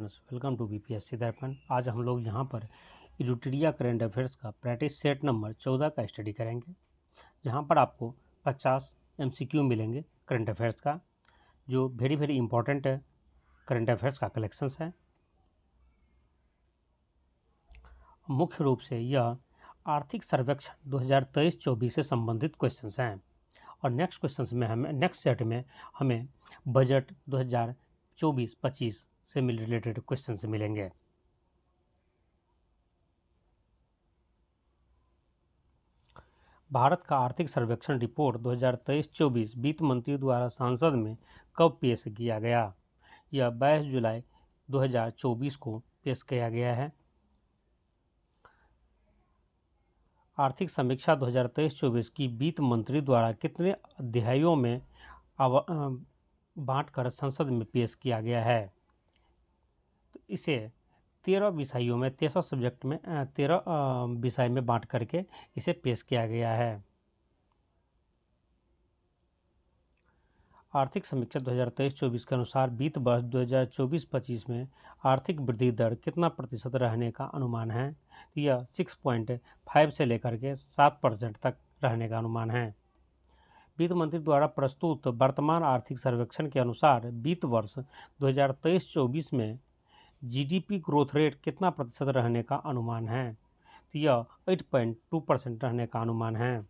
Welcome to BPSC दर्पण। आज हम लोग यहाँ पर इडुटेरिया करंट अफेयर्स का प्रैक्टिस सेट नंबर 14 का स्टडी करेंगे, जहाँ पर आपको 50 एमसीक्यू मिलेंगे करंट अफेयर्स का, जो वेरी इंपॉर्टेंट है करंट अफेयर्स का कलेक्शंस है। मुख्य रूप से यह आर्थिक सर्वेक्षण 2023-24 से संबंधित क्वेश्चंस हैं और नेक्स्ट सेट में हमें बजट 2024-25 से रिलेटेड क्वेश्चंस मिलेंगे। भारत का आर्थिक सर्वेक्षण रिपोर्ट 2023-24 वित्त मंत्री द्वारा संसद में कब पेश किया गया? यह 22 जुलाई 2024 को पेश किया गया है। आर्थिक समीक्षा 2023-24 की वित्त मंत्री द्वारा कितने अध्यायों में बांटकर संसद में पेश किया गया है? तो इसे 13 विषयों में 13 सब्जेक्ट में 13 विषय में बांट करके इसे पेश किया गया है। आर्थिक समीक्षा 2023-24 के अनुसार वित्त वर्ष 2024-25 में आर्थिक वृद्धि दर कितना प्रतिशत रहने का अनुमान है? यह 6.5 से लेकर के 7% तक रहने का अनुमान है। वित्त मंत्री द्वारा प्रस्तुत वर्तमान आर्थिक सर्वेक्षण के अनुसार वित्त वर्ष 2023-24 में जीडीपी ग्रोथ रेट कितना प्रतिशत रहने का अनुमान है? तो यह 8.2% रहने का अनुमान है।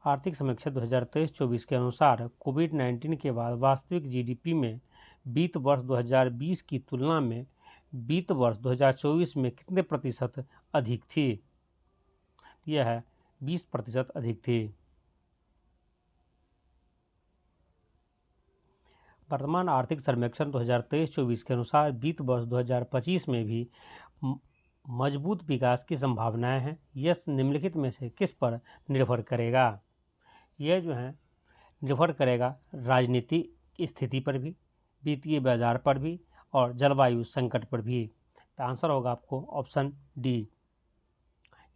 आर्थिक समीक्षा 2023-24 के अनुसार कोविड-19 के बाद वास्तविक जीडीपी में वित्त वर्ष 2020 की तुलना में वित्त वर्ष 2024 में कितने प्रतिशत अधिक थी? यह 20% अधिक थी। वर्तमान आर्थिक सर्वेक्षण 2023-24 के अनुसार वित्त वर्ष 2025 में भी मजबूत विकास की संभावनाएं हैं। यह निम्नलिखित में से किस पर निर्भर करेगा? यह जो है निर्भर करेगा राजनीतिक स्थिति पर भी, वित्तीय बाजार पर भी और जलवायु संकट पर भी। तो आंसर होगा आपको ऑप्शन डी,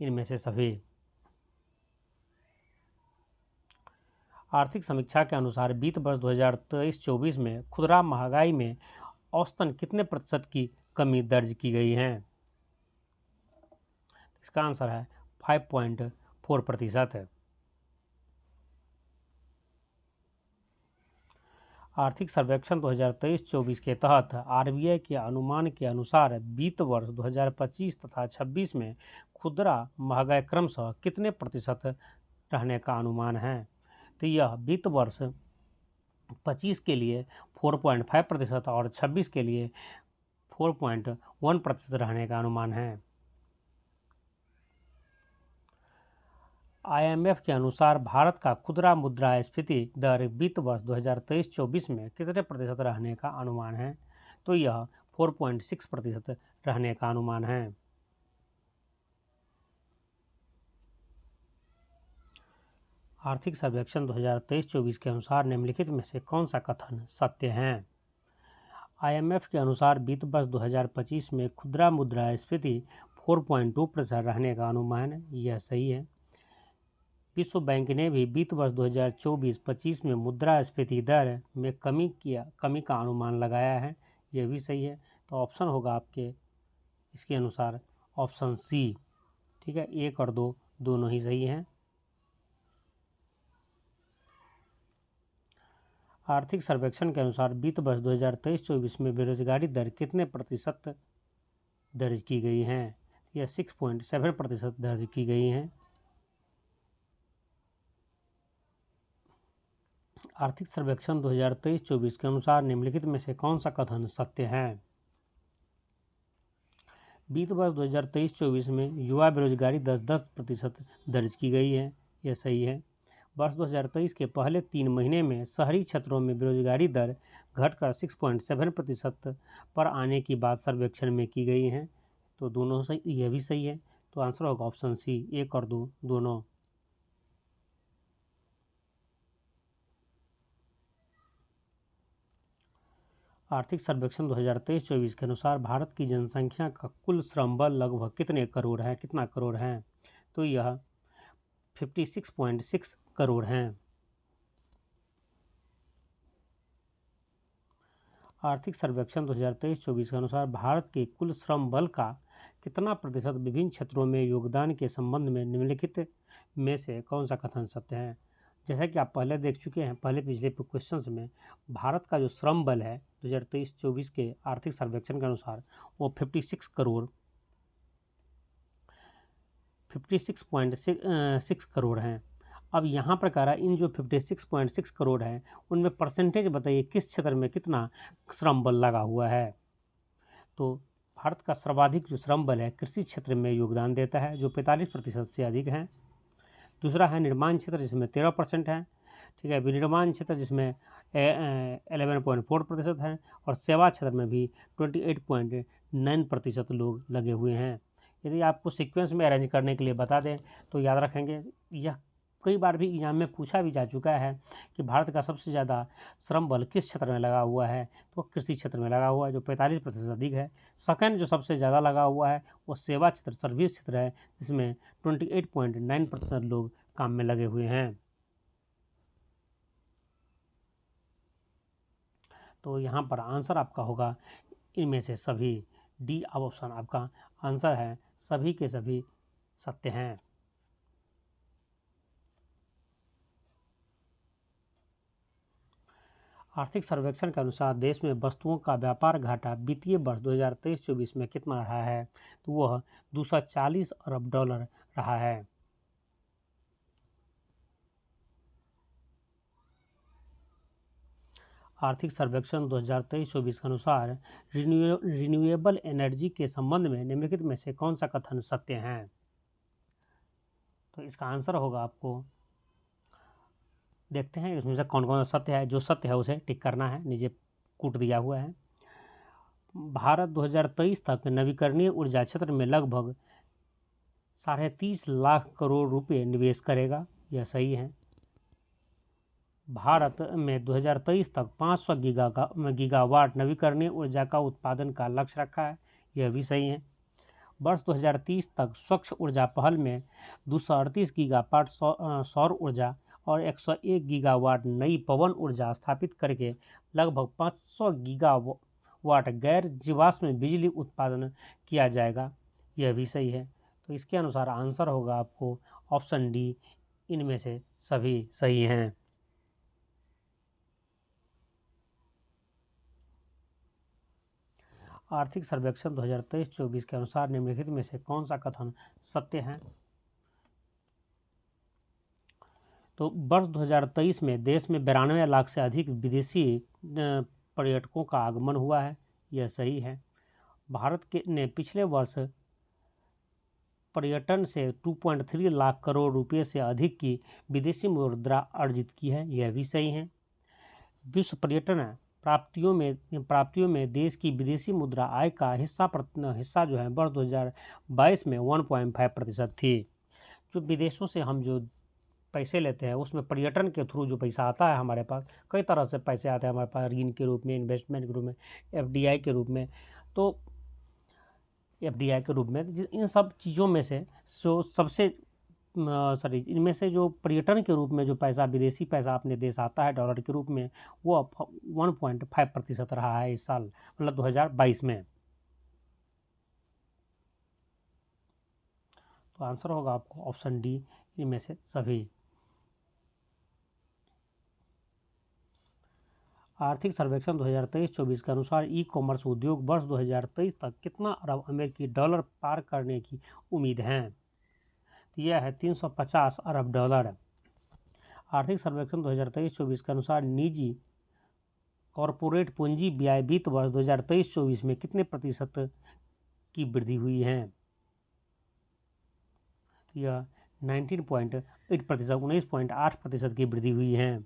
इनमें से सभी। आर्थिक समीक्षा के अनुसार वित्त वर्ष 2023-24 में खुदरा महंगाई में औसतन कितने प्रतिशत की कमी दर्ज की गई है? इसका आंसर है 5.4%। आर्थिक सर्वेक्षण 2023-24 के तहत आरबीआई के अनुमान के अनुसार वित्त वर्ष 2025 तथा 26 में खुदरा महंगाई क्रमशः कितने प्रतिशत रहने का अनुमान है? तो यह वित्त वर्ष 25 के लिए 4.5% और 26 के लिए 4.1% रहने का अनुमान है। आईएमएफ के अनुसार भारत का खुदरा मुद्रास्फीति दर वित्त वर्ष 2023-24 में कितने प्रतिशत रहने का अनुमान है? तो यह 4.6% रहने का अनुमान है। आर्थिक सर्वेक्षण 2023-24 के अनुसार निम्नलिखित में से कौन सा कथन सत्य है? आईएमएफ के अनुसार वित्त वर्ष 2025 में खुदरा मुद्रास्फीति 4.2% रहने का अनुमान है। यह सही है। विश्व बैंक ने भी वित्त वर्ष 2024-25 में मुद्रास्फीति दर में कमी का अनुमान लगाया है। यह भी सही है। तो ऑप्शन होगा आपके इसके अनुसार ऑप्शन सी। ठीक है, 1 और 2 दोनों ही सही हैं। आर्थिक सर्वेक्षण के अनुसार वित्त वर्ष 2023-24 में बेरोजगारी दर कितने प्रतिशत दर्ज की गई है? यह 6.7% दर्ज की गई हैं। आर्थिक सर्वेक्षण 2023-24 के अनुसार निम्नलिखित में से कौन सा कथन सत्य है? वित्त वर्ष 2023-24 में युवा बेरोजगारी 10% दर्ज की गई है। यह सही है। वर्ष 2023 के पहले 3 महीने में शहरी क्षेत्रों में बेरोजगारी दर घटकर 6.7% पर आने की बात सर्वेक्षण में की गई है। तो दोनों सही, यह भी सही है। तो आंसर होगा ऑप्शन सी, 1 और 2 दोनों। आर्थिक सर्वेक्षण 2023-24 के अनुसार भारत की जनसंख्या का कुल श्रम बल लगभग कितना करोड़ है? तो यह 56.6 करोड़ हैं। आर्थिक सर्वेक्षण 2023-24 के अनुसार भारत के कुल श्रम बल का कितना प्रतिशत विभिन्न क्षेत्रों में योगदान के संबंध में निम्नलिखित में से कौन सा कथन सत्य है। जैसा कि आप पहले देख चुके हैं, पहले पिछले क्वेश्चंस में भारत का जो श्रम बल है 2023-24 के आर्थिक सर्वेक्षण के अनुसार वो 56.6 करोड़ हैं। अब यहाँ पर कह रहा है इन जो 56.6 करोड़ हैं उनमें परसेंटेज बताइए किस क्षेत्र में कितना श्रम बल लगा हुआ है। तो भारत का सर्वाधिक जो श्रम बल है कृषि क्षेत्र में योगदान देता है जो 45% से अधिक हैं। दूसरा है निर्माण क्षेत्र जिसमें 13% है, ठीक है। विनिर्माण क्षेत्र जिसमें 11.4% है और सेवा क्षेत्र में भी 28.9% लोग लगे हुए हैं। यदि आपको सीक्वेंस में अरेंज करने के लिए बता दें तो याद रखेंगे, यह कई बार भी एग्जाम में पूछा भी जा चुका है कि भारत का सबसे ज़्यादा श्रम बल किस क्षेत्र में लगा हुआ है, तो कृषि क्षेत्र में लगा हुआ है जो 45% अधिक है। सेकंड जो सबसे ज़्यादा लगा हुआ है वो सेवा क्षेत्र सर्विस क्षेत्र है जिसमें 28.9% लोग काम में लगे हुए हैं। तो यहाँ पर आंसर आपका होगा इनमें से सभी, डी ऑप्शन आपका आंसर है, सभी के सभी सत्य हैं। आर्थिक सर्वेक्षण के अनुसार देश में वस्तुओं का व्यापार घाटा वित्तीय वर्ष 2023-24 में कितना रहा है, तो वह 240 अरब डॉलर रहा है। आर्थिक सर्वेक्षण 2023-24 के अनुसार रिन्यूएबल एनर्जी के संबंध में निम्नलिखित में से कौन सा कथन सत्य है। तो इसका आंसर होगा, आपको देखते हैं इसमें से कौन कौन सा सत्य है। जो सत्य है उसे टिक करना है, नीचे कूट दिया हुआ है। भारत 2023 तक नवीकरणीय ऊर्जा क्षेत्र में लगभग 30.5 लाख करोड़ रुपए निवेश करेगा, यह सही है। भारत में 2023 तक 500 गीगावाट नवीकरणीय ऊर्जा का उत्पादन का लक्ष्य रखा है, यह भी सही है। वर्ष 2030 तक स्वच्छ ऊर्जा पहल में 238 गीगावाट सौर ऊर्जा और 101 गीगावाट नई पवन ऊर्जा स्थापित करके लगभग 500 गीगावाट गैर जीवाश्म बिजली उत्पादन किया जाएगा, यह भी सही है। तो इसके अनुसार आंसर होगा आपको ऑप्शन डी, इनमें से सभी सही हैं। आर्थिक सर्वेक्षण 2023-24 के अनुसार निम्नलिखित में से कौन सा कथन सत्य है। तो वर्ष 2023 में देश में 92 लाख से अधिक विदेशी पर्यटकों का आगमन हुआ है, यह सही है। भारत ने पिछले वर्ष पर्यटन से 2.3 लाख करोड़ रुपए से अधिक की विदेशी मुद्रा अर्जित की है, यह भी सही है। विश्व पर्यटन प्राप्तियों में देश की विदेशी मुद्रा आय का हिस्सा जो है वर्ष 2022 में 1.5% थी। जो विदेशों से हम जो पैसे लेते हैं उसमें पर्यटन के थ्रू जो पैसा आता है हमारे पास, कई तरह से पैसे आते हैं हमारे पास, ऋण के रूप में, इन्वेस्टमेंट के रूप में, एफडीआई के रूप में। तो एफडीआई के रूप में इन सब चीज़ों में से इनमें से जो पर्यटन के रूप में जो पैसा, विदेशी पैसा अपने देश आता है डॉलर के रूप में, वो 1.5% रहा है इस साल, मतलब 2022 में। तो आंसर होगा आपको ऑप्शन डी, इनमें से सभी। आर्थिक सर्वेक्षण 2023-24 के अनुसार ई कॉमर्स उद्योग वर्ष 2023 तक कितना अरब अमेरिकी डॉलर पार करने की उम्मीद है। यह है 350 अरब डॉलर। आर्थिक सर्वेक्षण 2023-24 के अनुसार निजी कॉरपोरेट पूंजी व्यय वित्त वर्ष 2023-24 में कितने प्रतिशत की वृद्धि हुई है। यह 19.8%, 19.8% की वृद्धि हुई है।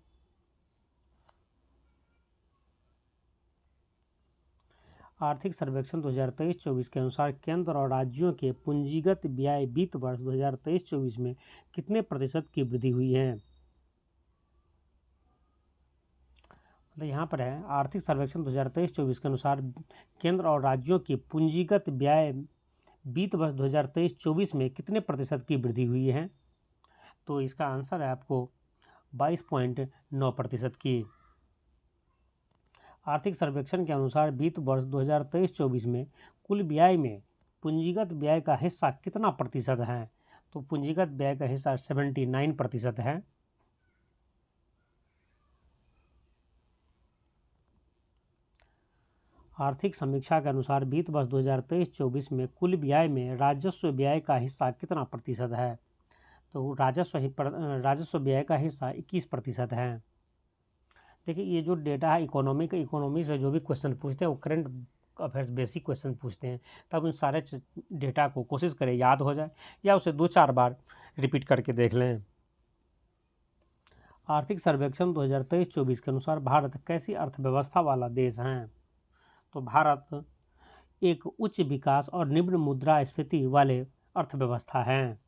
आर्थिक सर्वेक्षण 2023-24 के अनुसार केंद्र और राज्यों के पूंजीगत व्यय वित्त वर्ष 2023-24 में कितने प्रतिशत की वृद्धि हुई है। मतलब यहाँ पर है आर्थिक सर्वेक्षण 2023-24 के अनुसार केंद्र और राज्यों के पूंजीगत व्यय वित्त वर्ष 2023-24 में कितने प्रतिशत की वृद्धि हुई है। तो इसका आंसर है आपको 22.9% की। आर्थिक सर्वेक्षण के अनुसार वित्त वर्ष 2023-24 में कुल व्यय में पूंजीगत व्यय का हिस्सा कितना प्रतिशत है? तो पूंजीगत व्यय का हिस्सा 79% है। आर्थिक समीक्षा के अनुसार वित्त वर्ष 2023-24 में कुल व्यय में राजस्व व्यय का हिस्सा कितना प्रतिशत है? तो राजस्व व्यय का हिस्सा 21% है। देखिए, ये जो डेटा है इकोनॉमी से जो भी क्वेश्चन पूछते हैं वो करंट अफेयर्स बेसिक क्वेश्चन पूछते हैं, तब उन सारे डेटा को कोशिश करें याद हो जाए या उसे 2-4 बार रिपीट करके देख लें। आर्थिक सर्वेक्षण 2023-24 के अनुसार भारत कैसी अर्थव्यवस्था वाला देश है? तो भारत एक उच्च विकास और निम्न मुद्रास्फीति वाले अर्थव्यवस्था है।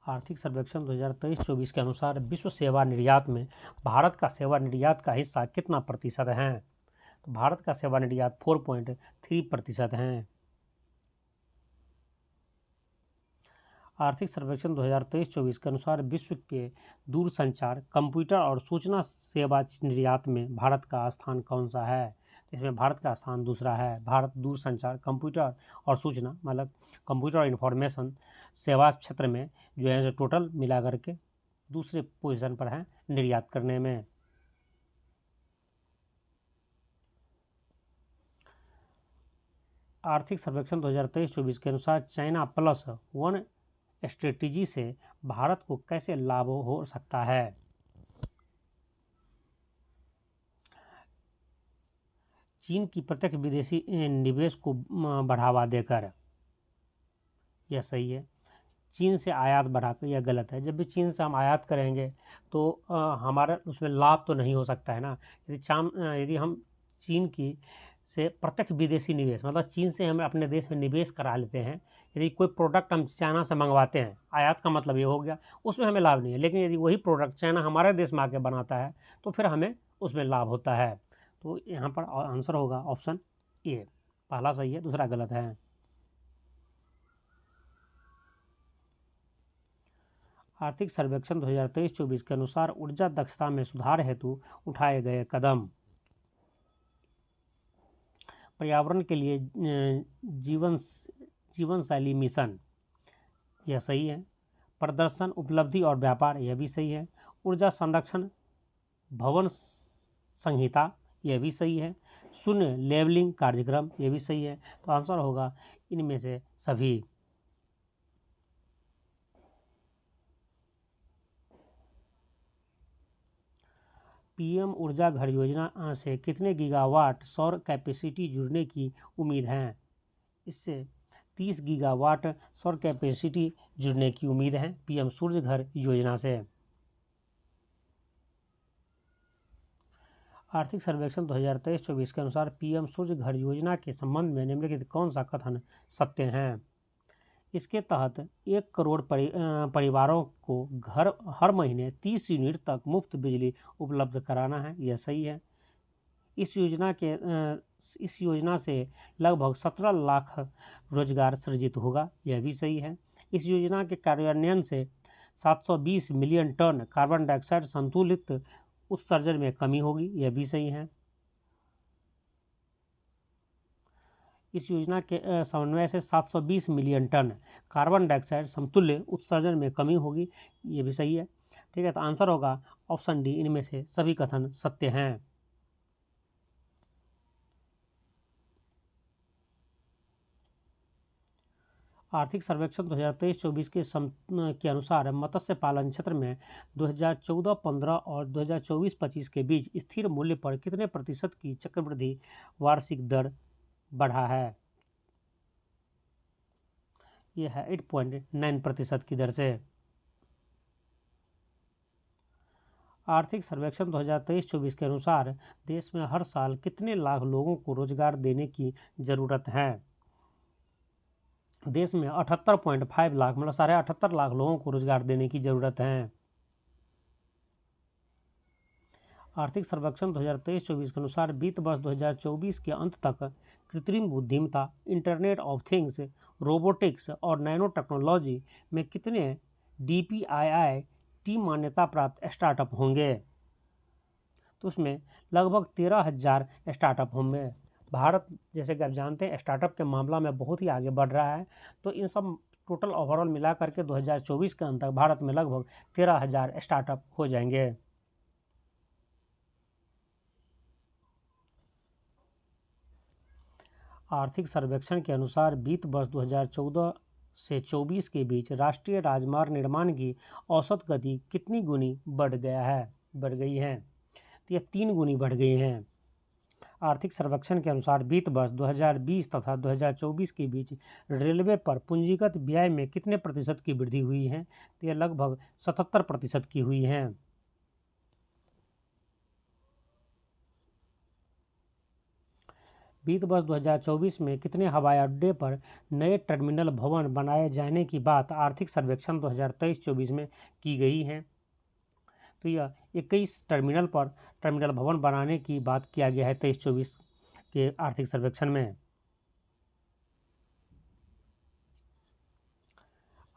आर्थिक सर्वेक्षण 2023-24 के अनुसार विश्व सेवा निर्यात में भारत का सेवा निर्यात का हिस्सा कितना प्रतिशत है? तो भारत का सेवा निर्यात 4.3% है। आर्थिक सर्वेक्षण 2023-24 के अनुसार विश्व के दूरसंचार, कंप्यूटर और सूचना सेवा निर्यात में भारत का स्थान कौन सा है? इसमें भारत का स्थान दूसरा है। भारत दूरसंचार, कंप्यूटर और सूचना मतलब कंप्यूटर और इंफॉर्मेशन सेवा क्षेत्र में जो है टोटल मिला करके दूसरे पोजीशन पर है निर्यात करने में। आर्थिक सर्वेक्षण 2023-24 के अनुसार चाइना प्लस वन स्ट्रेटेजी से भारत को कैसे लाभ हो सकता है? चीन की प्रत्यक्ष विदेशी निवेश को बढ़ावा देकर, यह सही है। चीन से आयात बढ़ाकर, यह गलत है। जब भी चीन से हम आयात करेंगे तो हमारा उसमें लाभ तो नहीं हो सकता है ना। यदि हम चीन की से प्रत्यक्ष विदेशी निवेश मतलब चीन से हम अपने देश में निवेश करा लेते हैं, यदि कोई प्रोडक्ट हम चाइना से मंगवाते हैं, आयात का मतलब ये हो गया, उसमें हमें लाभ नहीं है। लेकिन यदि वही प्रोडक्ट चाइना हमारे देश में आके बनाता है तो फिर हमें उसमें लाभ होता है। तो यहाँ पर आंसर होगा ऑप्शन ए, पहला सही है, दूसरा गलत है। आर्थिक सर्वेक्षण 2023-24 के अनुसार ऊर्जा दक्षता में सुधार हेतु उठाए गए कदम। पर्यावरण के लिए जीवन शैली मिशन, यह सही है। प्रदर्शन, उपलब्धि और व्यापार, यह भी सही है। ऊर्जा संरक्षण भवन संहिता, यह भी सही है। शून्य लेवलिंग कार्यक्रम, यह भी सही है। तो आंसर होगा इनमें से सभी। पीएम ऊर्जा घर योजना से कितने गीगावाट सौर कैपेसिटी जुड़ने की उम्मीद है? इससे 30 गीगावाट सौर कैपेसिटी जुड़ने की उम्मीद है पीएम सूर्य घर योजना से। आर्थिक सर्वेक्षण 2023-24 के अनुसार पीएम सूर्य घर योजना के संबंध में निम्नलिखित कौन सा कथन सत्य है? इसके तहत 1 करोड़ परिवारों को घर हर महीने 30 यूनिट तक मुफ्त बिजली उपलब्ध कराना है, यह सही है। इस योजना से लगभग 17 लाख रोजगार सृजित होगा, यह भी सही है। इस योजना के कार्यान्वयन से 720 मिलियन टन कार्बन डाइऑक्साइड संतुलित उत्सर्जन में कमी होगी, यह भी सही है। इस योजना के समन्वय से 720 मिलियन टन कार्बन डाइऑक्साइड समतुल्य उत्सर्जन में कमी होगी, ये भी सही है। ठीक है, तो आंसर होगा ऑप्शन डी, इनमें से सभी कथन सत्य हैं। आर्थिक सर्वेक्षण 2023-24 के अनुसार मत्स्य पालन क्षेत्र में 2014-15 और 2024-25 के बीच स्थिर मूल्य पर कितने प्रतिशत की चक्रवृद्धि वार्षिक दर बढ़ा है? यह है 8.9% की दर से। आर्थिक सर्वेक्षण 2023-24 के अनुसार देश में हर साल कितने लाख लोगों को रोजगार देने की जरूरत है? देश में 78.5 लाख मतलब 78.5 लाख लोगों को रोजगार देने की जरूरत है। आर्थिक सर्वेक्षण 2023-24 के अनुसार वित्त वर्ष 2024 के अंत तक कृत्रिम बुद्धिमत्ता, इंटरनेट ऑफ थिंग्स, रोबोटिक्स और नैनो टेक्नोलॉजी में कितने DPIIT मान्यता प्राप्त स्टार्टअप होंगे? तो उसमें लगभग 13,000 स्टार्टअप होंगे। भारत जैसे कि आप जानते हैं स्टार्टअप के मामला में बहुत ही आगे बढ़ रहा है। तो इन सब टोटल ओवरऑल मिला करके 2024 के अंत तक भारत में लगभग 13,000 स्टार्टअप हो जाएंगे। आर्थिक सर्वेक्षण के अनुसार वित्त वर्ष 2014 से 24 के बीच राष्ट्रीय राजमार्ग निर्माण की औसत गति कितनी गुनी बढ़ गई है? तो यह 3 गुनी बढ़ गई हैं। आर्थिक सर्वेक्षण के अनुसार वित्त वर्ष 2020 तथा 2024 के बीच रेलवे पर पूंजीगत व्यय में कितने प्रतिशत की वृद्धि हुई है? तो यह लगभग 77% की हुई है। वित्त वर्ष 2024 में कितने हवाई अड्डे पर नए टर्मिनल भवन बनाए जाने की बात आर्थिक सर्वेक्षण 2023-24 में की गई है? तो यह 21 टर्मिनल भवन बनाने की बात किया गया है 23-24 के आर्थिक सर्वेक्षण में।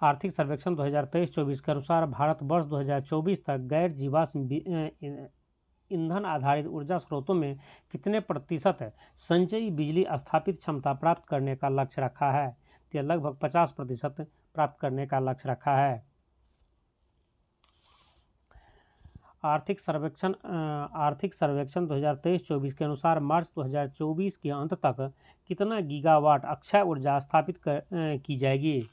आर्थिक सर्वेक्षण 2023-24 के अनुसार भारत वर्ष 2024 तक गैर जीवाश्म ईंधन आधारित ऊर्जा स्रोतों में कितने प्रतिशत संचयी बिजली स्थापित क्षमता प्राप्त करने का लक्ष्य रखा है? तो लगभग 50% प्राप्त करने का लक्ष्य रखा है। आर्थिक सर्वेक्षण 2023-24 के अनुसार मार्च 2024 के अंत तक कितना गीगावाट अक्षय ऊर्जा स्थापित की जाएगी?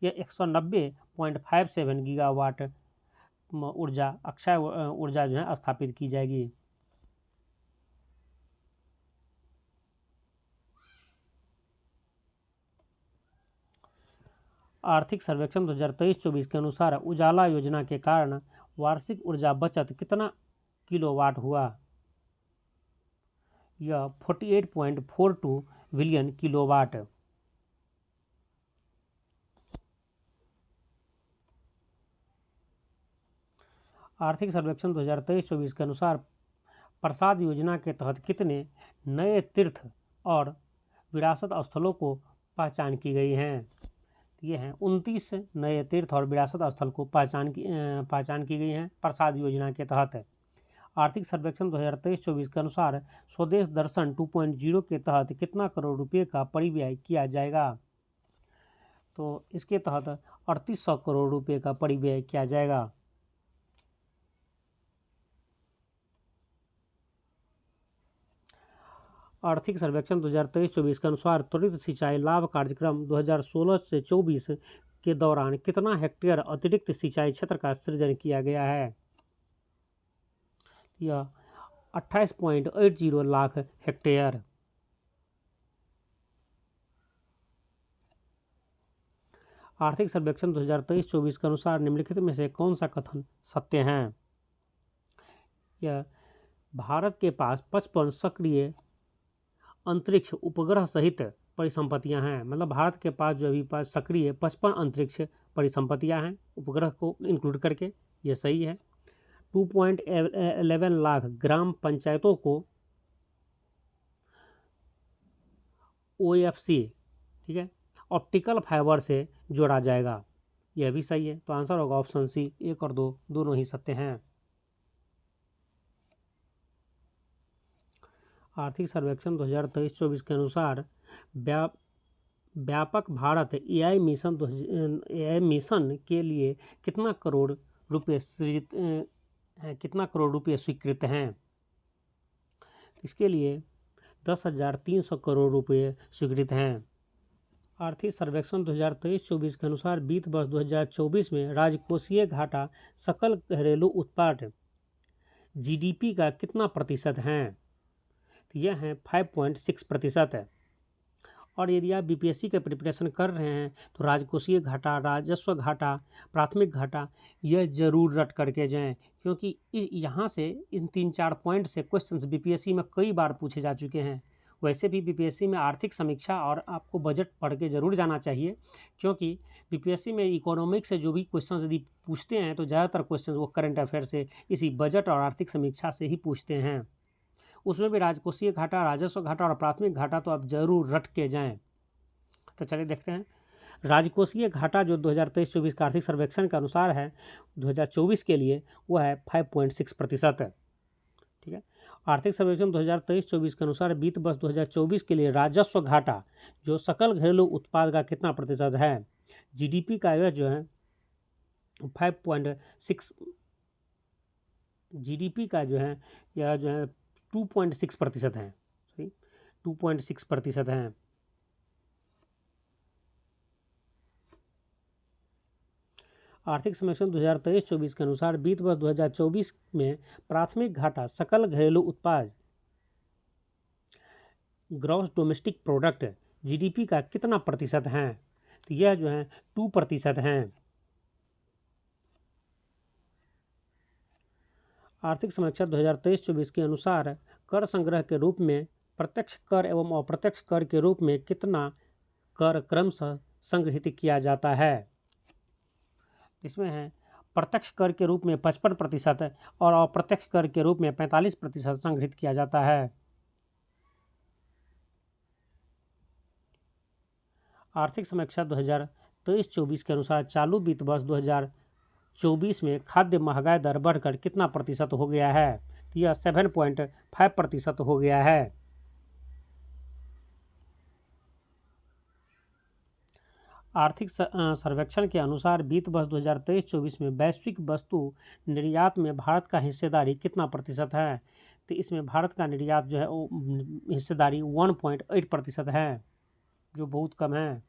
यह 190.57 गीगावाट अक्षय ऊर्जा जो है स्थापित की जाएगी। आर्थिक सर्वेक्षण 2023-24 के अनुसार उजाला योजना के कारण वार्षिक ऊर्जा बचत कितना किलोवाट हुआ? यह 48.42 बिलियन किलोवाट। आर्थिक सर्वेक्षण 2023-24 के अनुसार प्रसाद योजना के तहत कितने नए तीर्थ और विरासत स्थलों को पहचान की गई हैं? ये हैं 29 नए तीर्थ और विरासत स्थल को पहचान की गई हैं प्रसाद योजना के तहत। आर्थिक सर्वेक्षण 2023-24 के अनुसार स्वदेश दर्शन 2.0 के तहत कितना करोड़ रुपए का परिव्यय किया जाएगा? तो इसके तहत 3800 करोड़ रुपए का परिव्यय किया जाएगा। आर्थिक सर्वेक्षण 2023-24 के अनुसार त्वरित सिंचाई लाभ कार्यक्रम 2016 से 24 के दौरान कितना हेक्टेयर अतिरिक्त सिंचाई क्षेत्र का सृजन किया गया है? यह 28.80 लाख हेक्टेयर। आर्थिक सर्वेक्षण 2023-24 के अनुसार निम्नलिखित में से कौन सा कथन सत्य है? यह भारत के पास 55 सक्रिय अंतरिक्ष उपग्रह सहित परिसंपत्तियां हैं। मतलब भारत के पास जो अभी पास सक्रिय 55 अंतरिक्ष परिसंपत्तियां हैं उपग्रह को इंक्लूड करके, ये सही है। 2.11 लाख ग्राम पंचायतों को OFC, ठीक है, ऑप्टिकल फाइबर से जोड़ा जाएगा, यह भी सही है। तो आंसर होगा ऑप्शन सी। 1 और 2 दोनों ही सत्य हैं। आर्थिक सर्वेक्षण 2023-24 के अनुसार व्यापक भारत AI मिशन के लिए कितना करोड़ रुपये स्वीकृत हैं? इसके लिए 10,300 करोड़ रुपये स्वीकृत हैं। आर्थिक सर्वेक्षण 2023-24 के अनुसार वित्त वर्ष 2024 में राजकोषीय घाटा सकल घरेलू उत्पाद GDP का कितना प्रतिशत है? तो यह है 5.6% है। और यदि आप BPSC का प्रिपरेशन कर रहे हैं तो राजकोषीय घाटा, राजस्व घाटा, प्राथमिक घाटा यह जरूर रट करके जाएं, क्योंकि यहाँ से इन 3-4 पॉइंट से क्वेश्चंस BPSC में कई बार पूछे जा चुके हैं। वैसे भी BPSC में आर्थिक समीक्षा और आपको बजट पढ़ के ज़रूर जाना चाहिए, क्योंकि BPSC में इकोनॉमिक्स से जो भी क्वेश्चन यदि पूछते हैं तो ज़्यादातर क्वेश्चन वो करंट अफेयर से, इसी बजट और आर्थिक समीक्षा से ही पूछते हैं। उसमें भी राजकोषीय घाटा, राजस्व घाटा और प्राथमिक घाटा तो आप जरूर रट के जाएं। तो चलिए देखते हैं। राजकोषीय घाटा जो 2023-24 का आर्थिक सर्वेक्षण के अनुसार है 2024 के लिए, वह है 5.6% है। ठीक है। आर्थिक सर्वेक्षण 2023-24 के अनुसार वित्त वर्ष 2024 के लिए राजस्व घाटा जो सकल घरेलू उत्पाद का कितना प्रतिशत है? जीडीपी का यह जो है 5.6, जीडीपी का जो है यह जो है 2.6% है। सही, 2.6% है। आर्थिक सर्वेक्षण 2023-24 के अनुसार वित्त वर्ष 2024 में प्राथमिक घाटा सकल घरेलू उत्पाद ग्रॉस डोमेस्टिक प्रोडक्ट जीडीपी का कितना प्रतिशत है? तो यह जो है 2% है। आर्थिक समीक्षा 2023-24 के अनुसार कर संग्रह के रूप में प्रत्यक्ष कर एवं अप्रत्यक्ष कर के रूप में कितना कर क्रमशः संग्रहित किया जाता है? इसमें है प्रत्यक्ष कर के रूप में 55% और अप्रत्यक्ष कर के रूप में 45% संग्रहित किया जाता है। आर्थिक समीक्षा 2023-24 के अनुसार चालू वित्त वर्ष 2024 में खाद्य महंगाई दर बढ़कर कितना प्रतिशत हो गया है? तो यह 7.5% हो गया है। आर्थिक सर्वेक्षण के अनुसार वित्त वर्ष 2023-24 में वैश्विक वस्तु निर्यात में भारत का हिस्सेदारी कितना प्रतिशत है? तो इसमें भारत का निर्यात जो है वो हिस्सेदारी 1.8% है, जो बहुत कम है।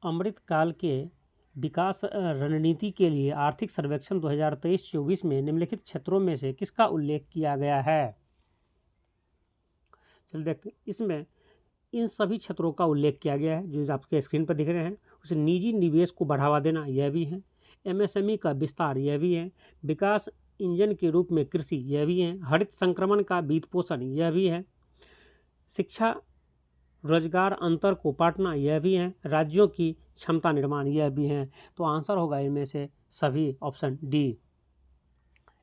अमृतकाल के विकास रणनीति के लिए आर्थिक सर्वेक्षण 2023-24 में निम्नलिखित क्षेत्रों में से किसका उल्लेख किया गया है? चलिए देखते हैं। इसमें इन सभी क्षेत्रों का उल्लेख किया गया है जो आपके स्क्रीन पर दिख रहे हैं। उसे निजी निवेश को बढ़ावा देना यह भी है, एमएसएमई का विस्तार यह भी है, विकास इंजन के रूप में कृषि यह भी है, हरित संक्रमण का वित्त पोषण यह भी है, शिक्षा रोजगार अंतर को पाटना यह भी है, राज्यों की क्षमता निर्माण यह भी है। तो आंसर होगा इनमें से सभी ऑप्शन डी।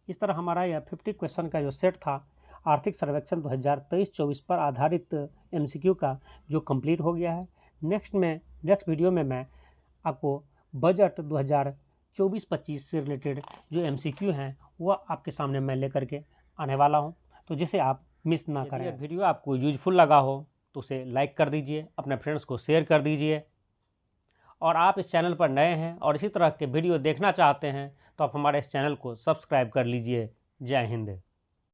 इस तरह हमारा यह 50 क्वेश्चन का जो सेट था आर्थिक सर्वेक्षण 2023-24 पर आधारित एमसीक्यू का जो कंप्लीट हो गया है। नेक्स्ट वीडियो में मैं आपको बजट 2024-25 से रिलेटेड जो एमसीक्यू हैं वह आपके सामने मैं लेकर के आने वाला हूं, तो जिसे आप मिस ना करें। यदि वीडियो आपको यूजफुल लगा हो तो उसे लाइक कर दीजिए, अपने फ्रेंड्स को शेयर कर दीजिए, और आप इस चैनल पर नए हैं और इसी तरह के वीडियो देखना चाहते हैं तो आप हमारे इस चैनल को सब्सक्राइब कर लीजिए। जय हिंद।